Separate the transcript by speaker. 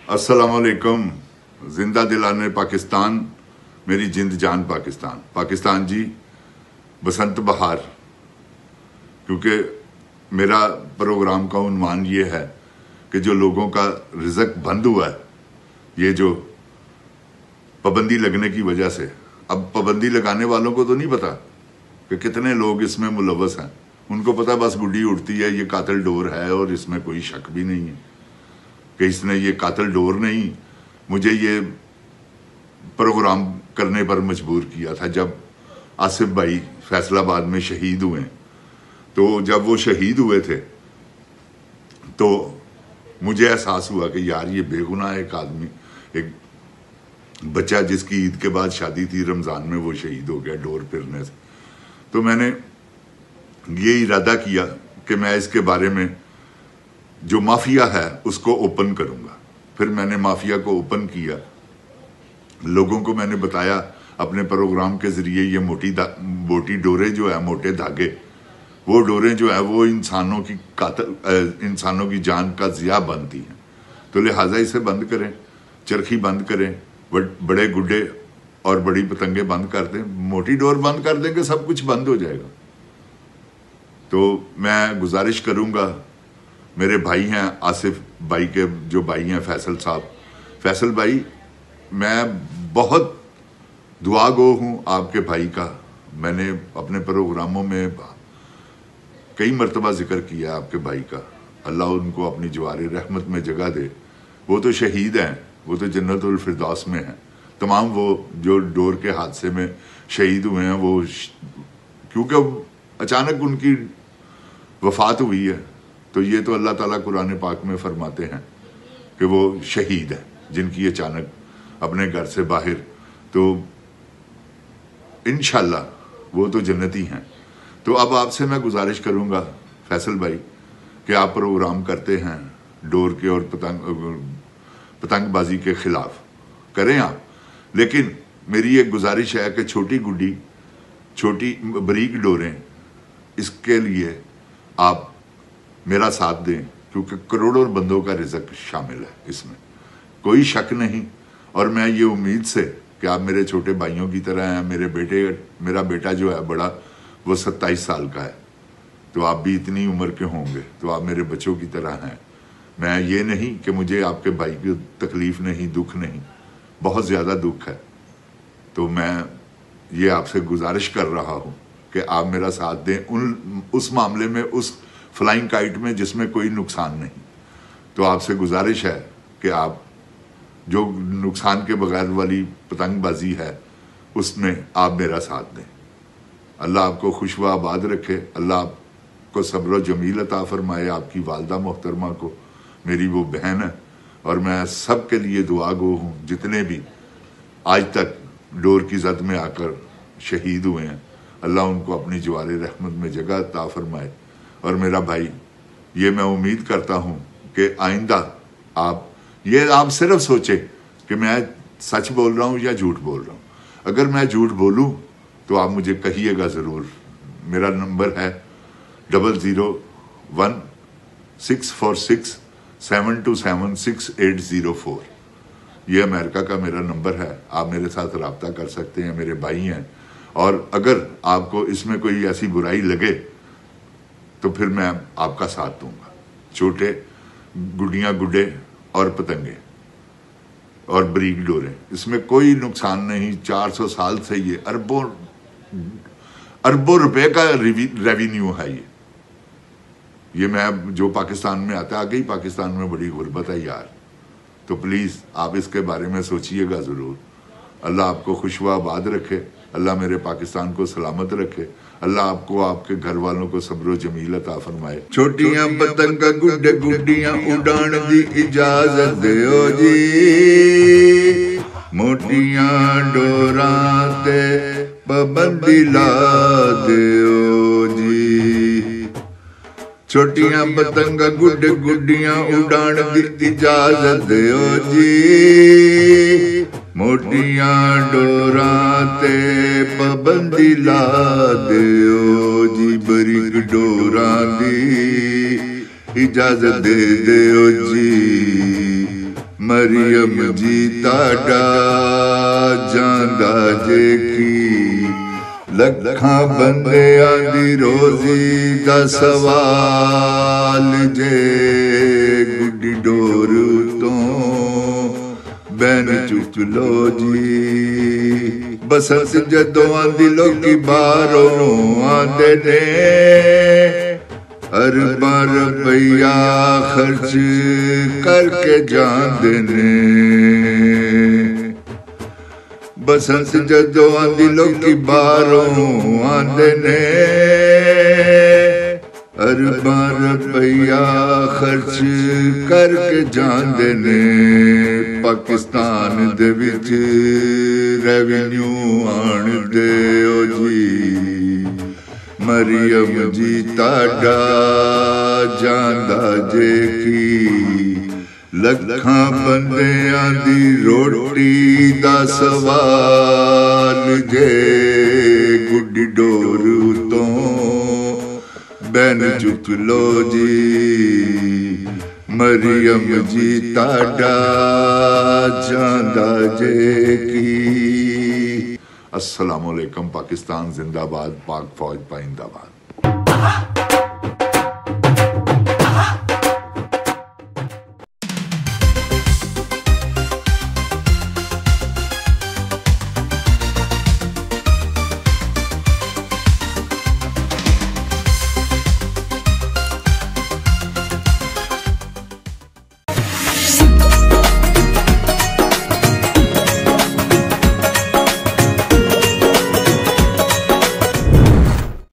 Speaker 1: अस्सलाम वालेकुम। जिंदा दिलाने पाकिस्तान, मेरी जिंद जान पाकिस्तान। पाकिस्तान जी, बसंत बहार, क्योंकि मेरा प्रोग्राम का उन्वान ये है कि जो लोगों का रिज़्क बंद हुआ है, ये जो पाबंदी लगने की वजह से, अब पाबंदी लगाने वालों को तो नहीं पता कि कितने लोग इसमें मुलव्वस हैं। उनको पता बस गुड्डी उड़ती है, ये कातिल डोर है और इसमें कोई शक भी नहीं है कि इसने, ये कातिल डोर नहीं, मुझे ये प्रोग्राम करने पर मजबूर किया था। जब आसिफ भाई फैसलाबाद में शहीद हुए, तो जब वो शहीद हुए थे तो मुझे एहसास हुआ कि यार ये बेगुनाह एक आदमी, एक बच्चा जिसकी ईद के बाद शादी थी, रमज़ान में वो शहीद हो गया डोर फिरने से। तो मैंने ये इरादा किया कि मैं इसके बारे में जो माफिया है उसको ओपन करूंगा। फिर मैंने माफिया को ओपन किया, लोगों को मैंने बताया अपने प्रोग्राम के जरिए, ये मोटी डोरे जो है, मोटे धागे, वो डोरे जो है वो इंसानों की जान का ज़िया बनती हैं। तो लिहाजा इसे बंद करें, चरखी बंद करें, बड़े गुड्डे और बड़ी पतंगे बंद कर दें। मोटी डोर बंद कर देंगे, सब कुछ बंद हो जाएगा। तो मैं गुजारिश करूंगा, मेरे भाई हैं आसिफ भाई के जो भाई हैं फैसल साहब, फैसल भाई, मैं बहुत दुआ गो हूँ आपके भाई का। मैंने अपने प्रोग्रामों में कई मरतबा जिक्र किया आपके भाई का। अल्लाह उनको अपनी जवारे रहमत में जगह दे। वो तो शहीद हैं, वो तो जन्नतुल फिरदौस में हैं। तमाम वो जो डोर के हादसे में शहीद हुए हैं, वो क्योंकि अचानक उनकी वफात हुई है, तो ये तो अल्लाह ताला कुरान पाक में फरमाते हैं कि वो शहीद है जिनकी अचानक अपने घर से बाहर। तो इंशाल्लाह वो तो जन्नती हैं। तो अब आपसे मैं गुजारिश करूंगा फैसल भाई कि आप प्रोग्राम करते हैं डोर के और पतंगबाजी के खिलाफ, करें आप, लेकिन मेरी एक गुजारिश है कि छोटी गुड्डी, छोटी बारीक डोरें, इसके लिए आप मेरा साथ दें, क्योंकि करोड़ों बंदों का रिज़्क शामिल है इसमें, कोई शक नहीं। और मैं ये उम्मीद से कि आप मेरे छोटे भाइयों की तरह हैं। मेरा बेटा जो है बड़ा, वो 27 साल का है, तो आप भी इतनी उम्र के होंगे, तो आप मेरे बच्चों की तरह हैं। मैं ये नहीं कि मुझे आपके भाई की तकलीफ़ नहीं, दुख नहीं, बहुत ज़्यादा दुख है। तो मैं ये आपसे गुजारिश कर रहा हूँ कि आप मेरा साथ दें उस मामले में, उस फ्लाइंग काइट में जिसमें कोई नुकसान नहीं। तो आपसे गुजारिश है कि आप जो नुकसान के बगैर वाली पतंगबाजी है उसमें आप मेरा साथ दें। अल्लाह आपको खुशवा आबाद रखे, अल्लाह आपको सब्र व जमील अता फरमाए। आपकी वालदा मोहतरमा को, मेरी वो बहन है, और मैं सब के लिए दुआ गो हूँ जितने भी आज तक डोर की जद में आकर शहीद हुए हैं। अल्लाह उनको अपनी जवारे रहमत में जगह अता फरमाए। और मेरा भाई, ये मैं उम्मीद करता हूँ कि आइंदा आप सिर्फ सोचे कि मैं सच बोल रहा हूँ या झूठ बोल रहा हूँ। अगर मैं झूठ बोलूँ तो आप मुझे कहिएगा ज़रूर। मेरा नंबर है 001646727680 ये अमेरिका का मेरा नंबर है। आप मेरे साथ रब्ता कर सकते हैं, मेरे भाई हैं। और अगर आपको इसमें कोई ऐसी बुराई लगे तो फिर मैं आपका साथ दूंगा। छोटे गुड्डियाँ, गुड्डे और पतंगे और बारीक डोरें, इसमें कोई नुकसान नहीं। 400 साल से ये अरबों रुपए का रेवेन्यू है। ये मैं जो पाकिस्तान में आता है, आगे पाकिस्तान में बड़ी गुर्बत है यार। तो प्लीज़ आप इसके बारे में सोचिएगा ज़रूर। अल्लाह आपको खुशवा आबाद रखे, अल्लाह मेरे पाकिस्तान को सलामत रखे, अल्लाह आपको, आपके घर वालों को सब्र जमील अता फरमाए।
Speaker 2: छोटियां पतंग गुड्डे गुड्डियां उड़ान दी इजाजत दियो जी, मोटियां डोरां ते पाबंदी ला दियो जी। छोटियां पतंग गुड्डे गुड्डियां उड़ान दी इजाजत दियो जी, मोटियां डोरां ते पाबंदी ला दियो जी। बारीक اجازت دے دیو جی مریم جی تاڈا جاندا جے کی لکھاں بندیاں دی روزی دا سوال جے گڈی ڈور تو بین چک لو جی بسنت جدوں آندی لوکی باہروں آندے نے ارباں روپیہ خرچ کر کے جاندے نے بسنت جدوں آندی لوکی باہروں آندے نے ارباں روپیہ خرچ کر کے جاندے نے پاکستان دے وچ ریونیو آن دے او جی مریم جی تاڈا جاندا جے کی لکھاں بندیاں دی روٹی دا سوال جے گڈی ڈور تو بین چک لو جی مریم جی تاڈا جاندا جے کی
Speaker 1: السلام علیکم پاکستان زندہ باد، پاک فوج پائندہ باد.